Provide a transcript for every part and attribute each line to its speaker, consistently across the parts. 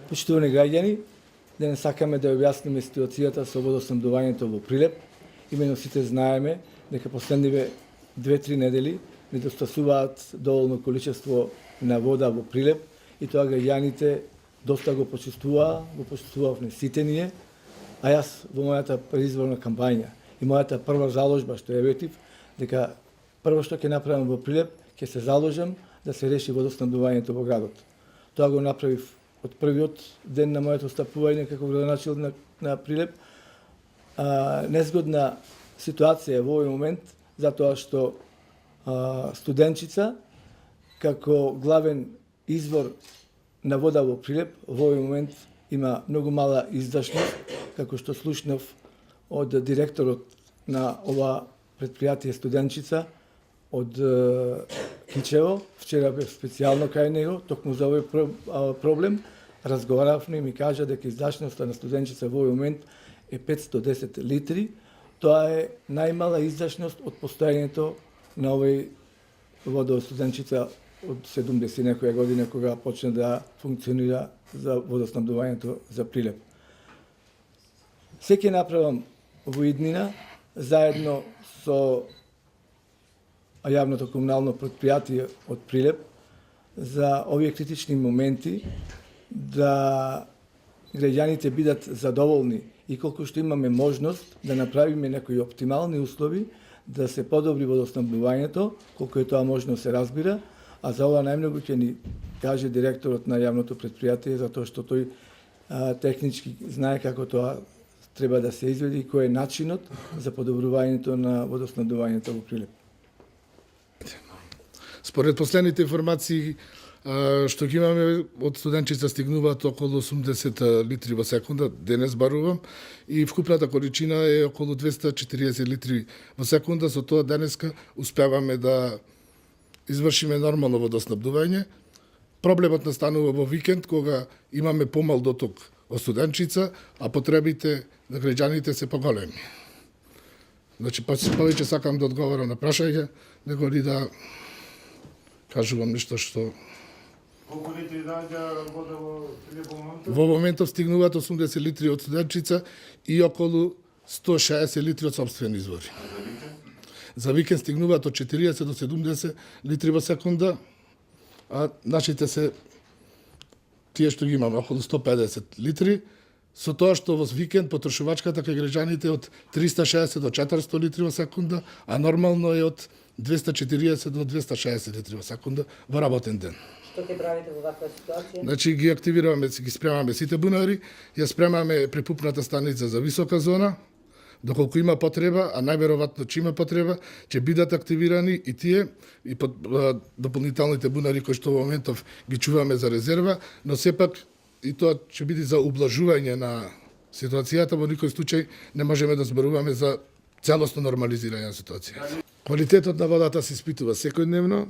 Speaker 1: Почитувани граѓани, денес сакаме да објасниме ситуацијата со водоснабдувањето во Прилеп. Имено сите знаеме дека последниве 2-3 недели недостасуваат доволно количество на вода во Прилеп и тоа граѓаните доста го почувствувавме сите ние, а јас во мојата предизборна кампања и мојата прва заложба што ја ветив, дека прво што ќе направам во Прилеп, ќе се заложам да се реши водоснабдувањето во градот. Тоа го направив од првиот ден на моето стапување како градоначелник на Прилеп. Незгодна ситуација во овој момент, затоа што Студенчица, како главен извор на вода во Прилеп, во овој момент има многу мала издашност, како што слушнав од директорот на ова предпријатие Студенчица, од Кичево. Вчера бев специјално кај него, токму за овој проблем. Разговаравме и ми кажа дека издашноста на Студенчица во овој момент е 510 литри. Тоа е најмала издашност од постојањето на овој водо Студенчица од 70 некоја година, кога почна да функционира за водоснабдувањето за Прилеп. Се ќе направам во иднина, заедно со јавното комунално предпријатие од Прилеп, за овие критични моменти, да граѓаните бидат задоволни и колку што имаме можност да направиме некои оптимални услови, да се подобри водоснабдувањето, колку е тоа можно се разбира, а за ова најмногу ќе ни каже директорот на јавното предпријатие, затоа што тој технички знае како тоа треба да се изведи и кој е начинот за подобрувањето на водоснабдувањето во Прилеп.
Speaker 2: Според последните информации што ги имаме, од Студенчица стигнуваат околу 80 литри во секунда, денес барувам, и вкупната количина е околу 240 литри во секунда, со тоа денеска успеваме да извршиме нормално водоснабдување. Проблемот настанува во викенд, кога имаме помал доток од Студенчица, а потребите на граѓаните се поголеми. Значи, повеќе сакам да одговорам на прашање, него ли да кажувам нешто што...
Speaker 3: Колку литри наоѓа вода во Прилеп во моментот?
Speaker 2: Во моментов стигнуваат 80 литри од Студенчица и околу 160 литри од собствени извори. За викенд стигнуваат од 40 до 70 литри во секунда, а нашите се тие што ги имаме околу 150 литри, со тоа што во викенд потрошувачката кај граѓаните од 360 до 400 литри во секунда, а нормално е од 240 до 260 литри во секунда во работен ден.
Speaker 4: Што ќе правите во ваква ситуација?
Speaker 2: Значи ги активираме, ги спремаме сите бунари, ја спремаме препупната станица за висока зона, доколку има потреба, а најверојатно че има потреба, ќе бидат активирани и тие и дополнителните бунари кои што во моментов ги чуваме за резерва, но сепак и тоа ќе биде за ублажување на ситуацијата, во никој случај не можеме да зборуваме за целосно нормализирање на ситуација. Квалитетот на водата се испитува секојдневно.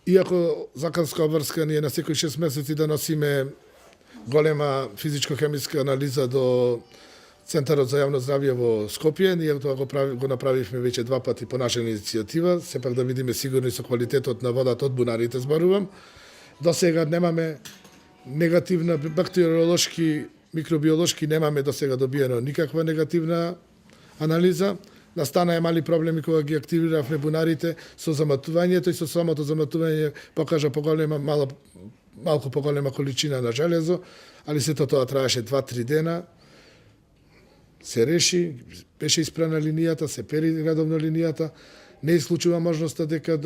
Speaker 2: Иако законска обврска ни е на секој 6 месеци да носиме голема физичко-хемиска анализа до Центарот за јавно здравје во Скопје, ние тоа го направивме веќе 2 пати по наша иницијатива, сепак да видиме сигурни со квалитетот на водата од бунарите зборувам. До сега немаме негативна бактериолошки, микробиолошки немаме до сега добиено никаква негативна анализа. Настана мали проблеми кога ги активиравме бунарите со заматувањето и со самото заматување покажа малку поголема количина на железо, али сето тоа траеше 2-3 дена. Се реши, беше испрана линијата, се пери редовно линијата, не исклучува можноста дека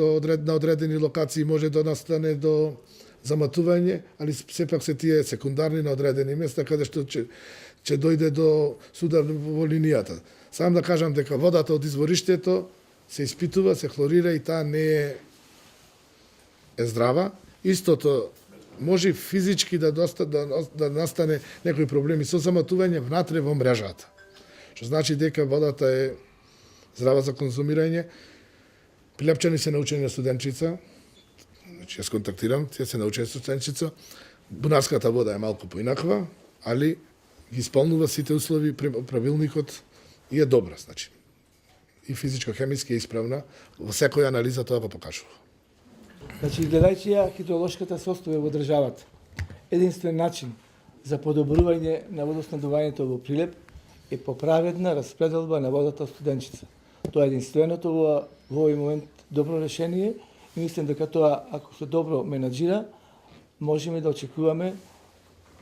Speaker 2: на одредени локации може да настане до заматување, али сепак се тие секундарни на одредени места каде што ќе дојде до судар во линијата. Сам да кажам дека водата од извориштето се испитува, се хлорира и таа не е здрава. Истото може физички да настане некои проблеми со заматување внатре во мрежата. Што значи дека водата е здрава за конзумирање. Прилепчани се научени на Студенчица, значи јас контактирам, тие се научени на Студенчица. Бунарската вода е малку поинаква, али ги исполнува сите услови, правилникот и е добра, значи. И физичко-хемиски е исправна, во секоја анализа тоа го покажува.
Speaker 1: Значи, гледајќи ја хидролошката состојба во државата, единствен начин за подобрување на водоснабдувањето во Прилеп е поправедна распределба на водата од Студенчица. Тоа е единственото во овој момент добро решение и мислам дека тоа, ако се добро менаџира, можеме да очекуваме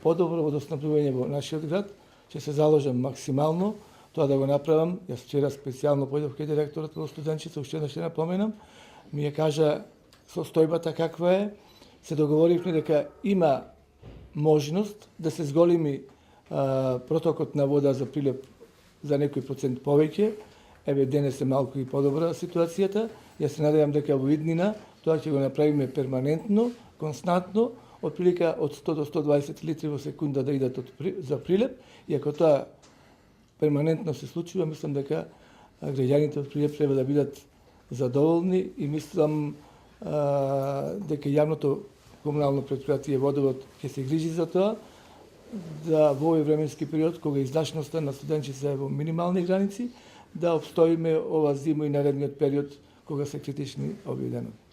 Speaker 1: подобро водоснабдување во нашиот град. Ќе се заложам максимално тоа да го направам. Јас вчера специјално појдов кај директорот во Студенчица, уште еднаш ќе напоменам, ми ја кажа состојбата каква е. Се договоривме дека има можност да се зголеми протокот на вода за Прилеп за некој процент повеќе. Еве денес е малку и подобра ситуацијата. Јас се надевам дека во иднина тоа ќе го направиме перманентно, константно, отприлика од 100 до 120 литри во секунда да идат за Прилеп, и ако тоа перманентно се случува, мислам дека граѓаните од Прилеп треба да бидат задоволни и мислам дека јавното комунално претпријатие Водовод ќе се грижи за тоа, да во овој временски период, кога издашноста на Студенчица е во минимални граници, да обстоиме ова зима и наредниот период кога се критични овие денови.